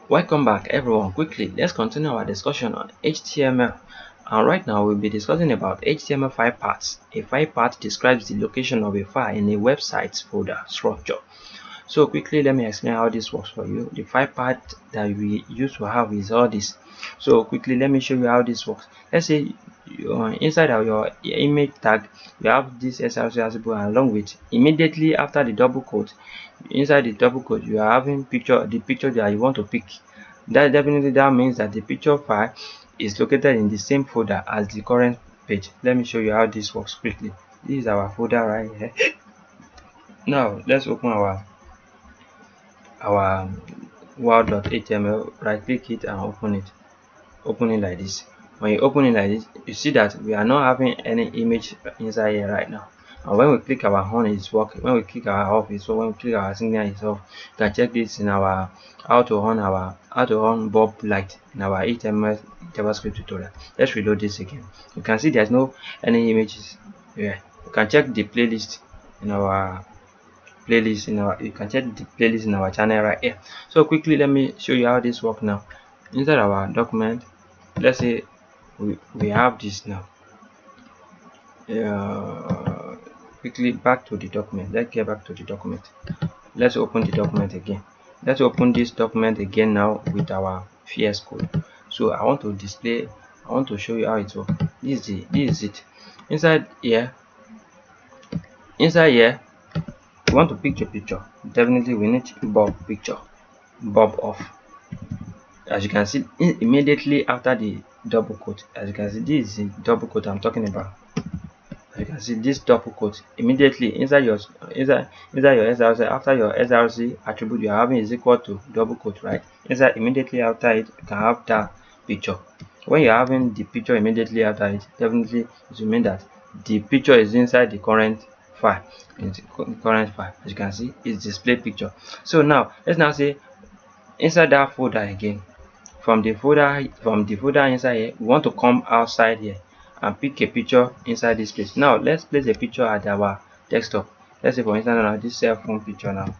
Welcome back everyone. Quickly, let's continue our discussion on HTML. And right now we'll be discussing about HTML file paths. A file path describes the location of a file in a website's folder structure. So quickly, let me explain how this works for you. The file path that we used to have is all this. So quickly, let me show you how this works. Let's say inside of your image tag, you have this src symbol, and along with immediately after the double quote, inside the double quote, you are having the picture that you want to pick. That means that the picture file is located in the same folder as the current page. Let me show you how this works quickly. This is our folder right here. Now let's open our wow.html, right click it and open it like this. When you open it like this, you see that we are not having any image inside here right now. And when we click our on, it's working. When we click our off, it's off. When we click our signal, it's off. You can check this in our how to on bulb light in our HTML JavaScript tutorial. Let's reload this again. You can see there's no any images here. You can check the playlist in our you can check the playlist in our channel right here. So quickly, let me show you how this works now. Inside our document, let's say we have this now. Quickly back to the document. Let's get back to the document. Let's open the document again. Let's open this document again now with our VS Code. So I want to show you how it works. This is it. Inside here, we want to pick a picture. Definitely we need bulb picture, bulb off. As you can see, immediately after the double quote, as you can see, this is the double quote I'm talking about. As you can see, this double quote immediately inside your SRC, after your SRC attribute you are having is equal to double quote, right? Inside immediately after it, you can have that picture. When you're having the picture immediately after it, definitely it will mean that the picture is inside the current file. In the current file, as you can see, it's display picture. So now let's now say inside that folder again. From the folder inside here, we want to come outside here and pick a picture inside this place. Now let's place a picture at our desktop. Let's say for instance now this cell phone picture now.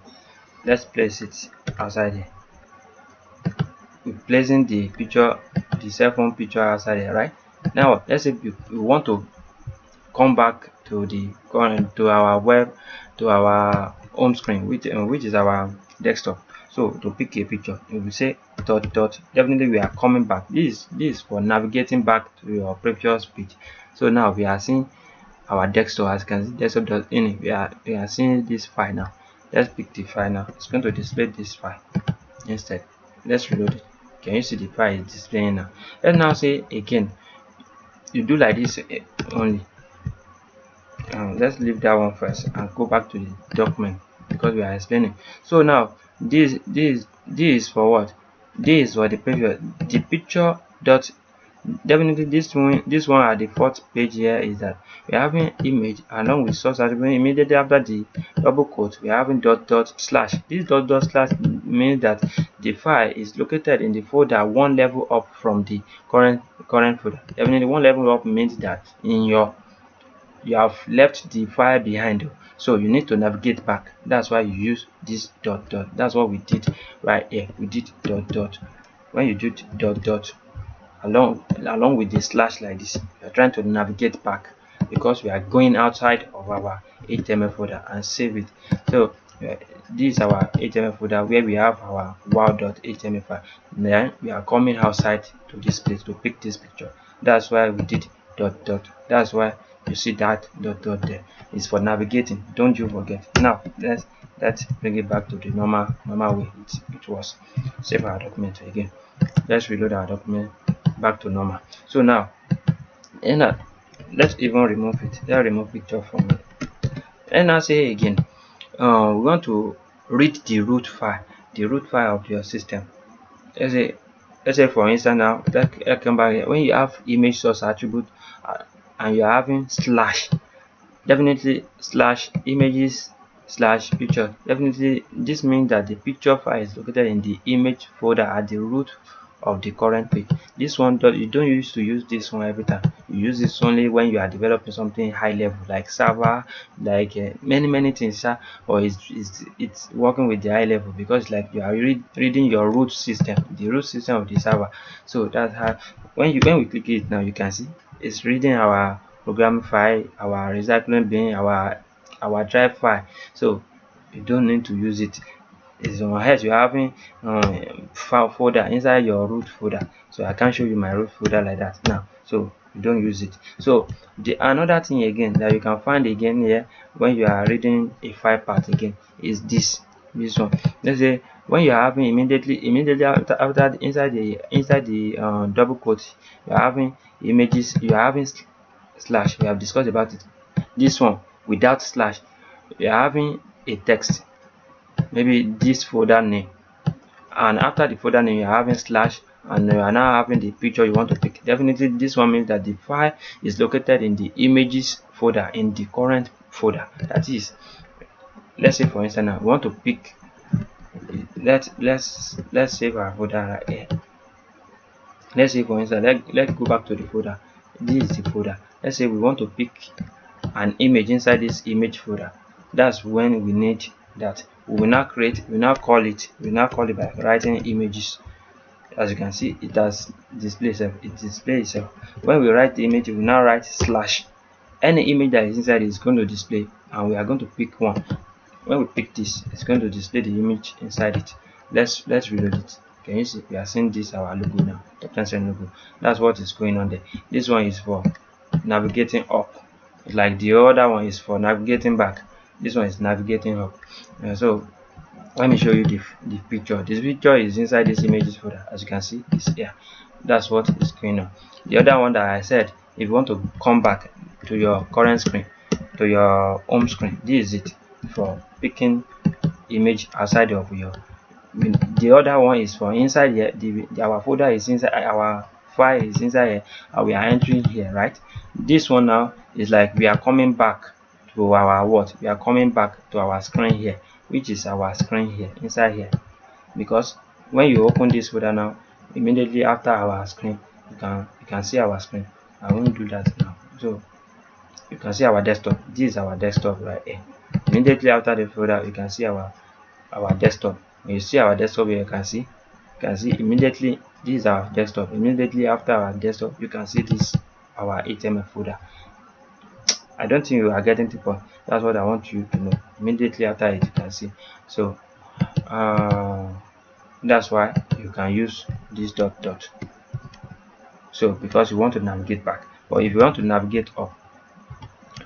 Let's place it outside here. We're placing the cell phone picture outside here, right? Now let's say we want to come back to our home screen, which is our desktop. So to pick a picture, we will say dot. Definitely we are coming back. This is for navigating back to your previous page. So now we are seeing our desktop. As you can see, desktop.ini. We are seeing this file now. Let's pick the file now. It's going to display this file instead. Let's reload it. Can you see the file is displaying now? Let's now say again. You do like this only. Let's leave that one first and go back to the document because we are explaining. So now this is for what? This is for the previous the picture dot. Definitely this one at the fourth page here is that we're having image along with source attribute. Immediately after the double quote, we're having dot slash. This dot slash means that the file is located in the folder one level up from the current folder. Definitely one level up means that you have left the file behind, so you need to navigate back. That's why you use this dot. That's what we did right here. We did dot. When you do dot along with the slash like this, you're trying to navigate back because we are going outside of our HTML folder and save it. So this is our HTML folder where we have our wow.html file. Then we are coming outside to this place to pick this picture. That's why we did dot. That's why you see that dot there. It's for navigating. Don't you forget. Now let's bring it back to the normal way it was. Save our document again. Let's reload our document back to normal. So now let's even remove it. Let's remove picture from it. And now say again, we want to read the root file of your system. Let's say for instance now, let's come back here. When you have image source attribute and you're having slash, definitely slash images slash picture, definitely this means that the picture file is located in the image folder at the root of the current page. This one, you don't use to use this one every time. You use this only when you are developing something high level like server, like many things, or it's working with the high level, because like you are reading your root system, the root system of the server. So that's how when we click it now, you can see it's reading our program file, our recycling bin, our drive file. So you don't need to use it. It's on head you're having file folder inside your root folder. So I can't show you my root folder like that now, so you don't use it. So the another thing again that you can find again here when you are reading a file path again is this one. Let's say when you are having immediately after inside the double quote, you are having images, you are having slash. We have discussed about it. This one without slash, you are having a text, maybe this folder name, and after the folder name you are having slash, and you are now having the picture you want to pick. Definitely this one means that the file is located in the images folder in the current folder. That is, let's say for instance now we want to pick, let's save our folder right here. Let's say for instance, let's go back to the folder. This is the folder. Let's say we want to pick an image inside this image folder. That's when we need that. We will now call it by writing images. As you can see, it has display itself. When we write the image, we now write slash. Any image that is inside is going to display, and we are going to pick one. When we pick this, it's going to display the image inside it. Let's reload it. Can you see we are seeing this our logo now, top 10 logo. That's what is going on there. This one is for navigating up, like the other one is for navigating back. This one is navigating up. So let me show you the picture. This picture is inside this images folder. As you can see, it's here. That's what is going on. The other one that I said, if you want to come back to your current screen, to your home screen, this is it for picking image outside of your. The other one is for inside here. Our folder is inside, our file is inside here, and we are entering here, right? This one now is like we are coming back to our what? We are coming back to our screen here, which is our screen here, inside here. Because when you open this folder now, immediately after our screen, you can see our screen. I won't do that now. So you can see our desktop. This is our desktop right here. Immediately after the folder, you can see our desktop. When you see our desktop here, you can see immediately this is our desktop. Immediately after our desktop, you can see this our HTML folder. I don't think you are getting the point. That's what I want you to know. Immediately after it, you can see. So that's why you can use this dot. So because you want to navigate back, but if you want to navigate up,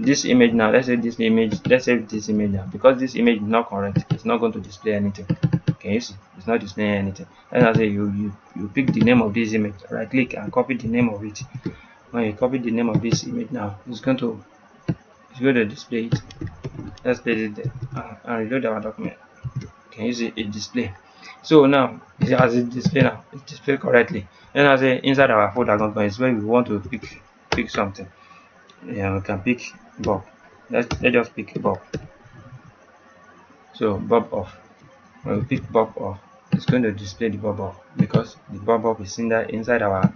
this image now, let's say this image now, because this image is not correct, it's not going to display anything. Can you see? It's not displaying anything. And I say you pick the name of this image, right click and copy the name of it. When you copy the name of this image now, it's going to display it. Let's place it there and reload our document. Can you see it display? So now as it display now, it display correctly. And I say inside our folder content is where we want to pick something. Yeah, we can pick Bob. Let's just pick Bob. So Bob off. When we pick Bob off, it's going to display the Bob off because the Bob off is inside our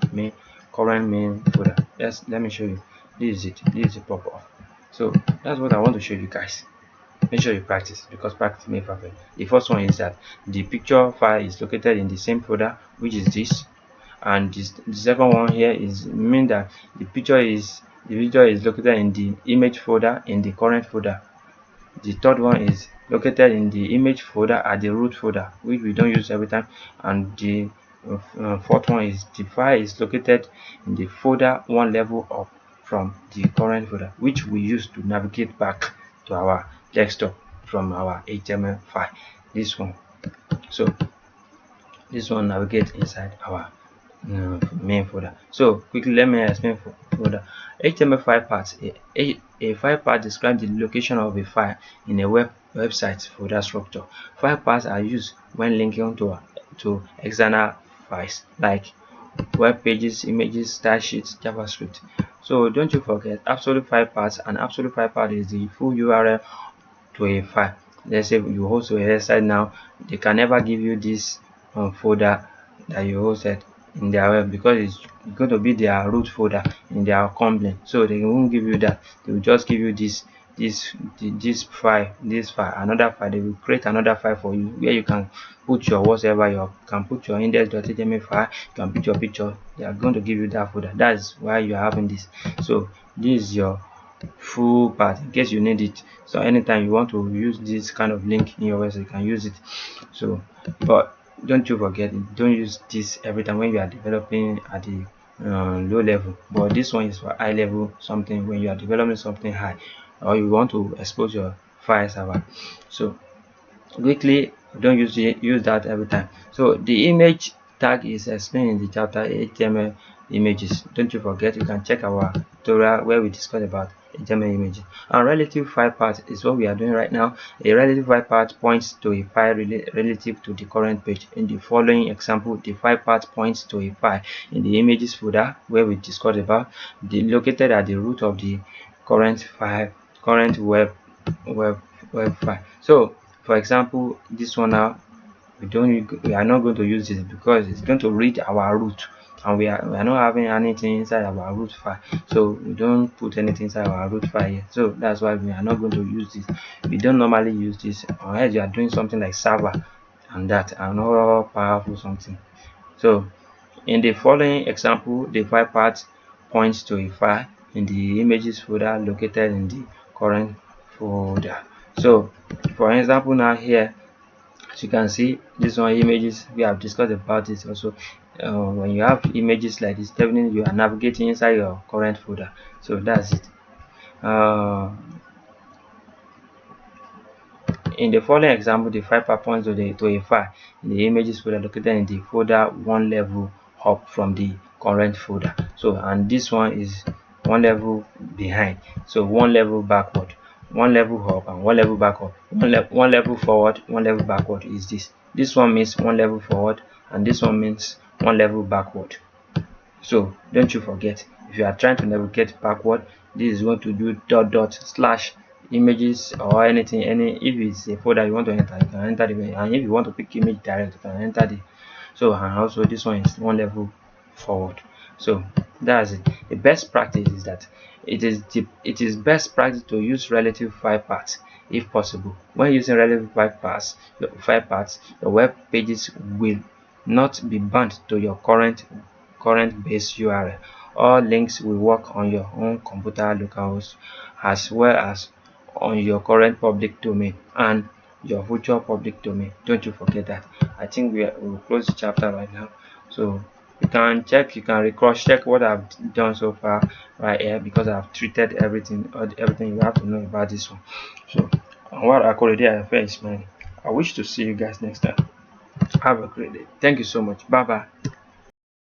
current main folder. Let me show you. This is it. This is the Bob off. So that's what I want to show you guys. Make sure you practice, because practice makes perfect. The first one is that the picture file is located in the same folder, which is this, and the second one here is mean that the picture is located in the image folder in the current folder. The third one is located in the image folder at the root folder, which we don't use every time, and the fourth one is the file is located in the folder one level up from the current folder, which we use to navigate back to our desktop from our HTML file. This one. So this one navigate inside our main folder. So quickly let me explain folder. HTML file path. A file path describes the location of a file in a website folder structure. File paths are used when linking to external files like web pages, images, style sheets, JavaScript. So don't you forget absolute file path. And absolute file path is the full URL to a file. Let's say you host a website now, they can never give you this folder that you hosted in their web, because it's going to be their root folder in their complaint. So they won't give you that. They will just give you this file, another file. They will create another file for you where you can put your whatever, you can put your index.html file, you can put your picture. They are going to give you that folder. That's why you are having this. So this is your full part in case you need it. So anytime you want to use this kind of link in your website, you can use it. So but don't you forget it, don't use this every time when you are developing at the low level, but this one is for high level something when you are developing something high, or you want to expose your file server. So quickly, don't use that every time. So the image tag is explained in the chapter HTML images. Don't you forget, you can check our tutorial where we discuss about HTML images. And relative file path is what we are doing right now. A relative file path points to a file relative to the current page. In the following example, the file path points to a file in the images folder where we discussed about the located at the root of the current file, current web file. So for example, this one now, we are not going to use this because it's going to read our root, and we are not having anything inside our root file, so we don't put anything inside our root file here. So that's why we are not going to use this. We don't normally use this unless you are doing something like server and that another powerful something. So in the following example, the file path points to a file in the images folder located in the current folder. So for example now here, as you can see, this one images, we have discussed about this also. When you have images like this, definitely you are navigating inside your current folder. So that's it. In the following example, the file path points to a file in the images folder located in the folder one level up from the current folder. So and this one is one level behind, so one level backward, one level up, and one level backward. One level forward, one level backward is this one means one level forward, and this one means one level backward. So don't you forget, if you are trying to navigate backward, this is going to do dot dot slash images or anything. If it's a folder you want to enter, you can enter the, and if you want to pick image direct, you can enter the. So and also this one is one level forward. So that's it. The best practice is that it is best practice to use relative file paths if possible. When using relative file paths, your web pages will not be bound to your current base URL. All links will work on your own computer localhost as well as on your current public domain and your future public domain. Don't you forget that. I think we will close the chapter right now. So you can check, you can cross check what I've done so far right here, because I've treated everything you have to know about this one. So what akorede ayofe is mine. I wish to see you guys next time. Have a great day. Thank you so much. Bye bye.